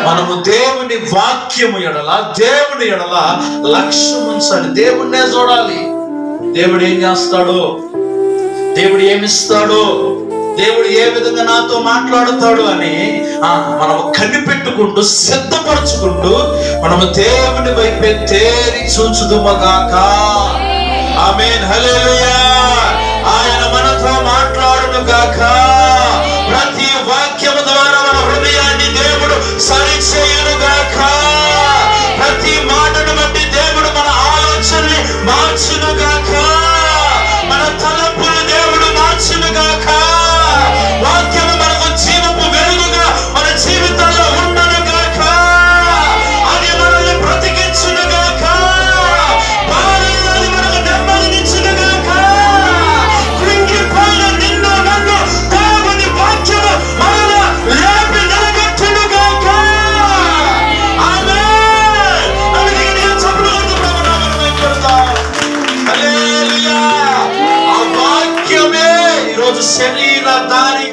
మనము దేవుని వాక్యము ఎడల, దేవుని ఎడల లక్ష్యం ఉంచాలి. దేవుణ్ణే చూడాలి. దేవుడు ఏం చేస్తాడో, దేవుడు ఏమిస్తాడో, దేవుడు ఏ విధంగా నాతో మాట్లాడుతాడు అని మనం కనిపెట్టుకుంటూ సిద్ధపరచుకుంటూ మనము దేవుని వైపే తేరి చూచుదుమగాక. ఆమేన్, హల్లెలూయా. ఆయన మనతో మాట్లాడును గాక. ప్రతి వాక్యము ద్వారా మన హృదయాన్ని దేవుడు సరిచేయును గాక. ప్రతి మాటను బట్టి దేవుడు మన ఆలోచనని మార్చును గాక. మన తలపులు దేవుడు మార్చును గాక. వాక్యము మనకు జీవపు వెలుగుగా మన జీవితాల్లో ఉండను గాక. అది మనల్ని బ్రతికించును గాక. బాధలు మనకు నెమ్మదినిచ్చును గాక. కృంగిపోయిన నిన్ను నన్ను దేవుని వాక్యము మనల్ని లేపి నిలబెట్టును గాక. ఆమేన్. అందుకే చప్పుడు ప్రభునామమున హల్లెలూయా. ఆ వాక్యమే ఈరోజు శరీరధారి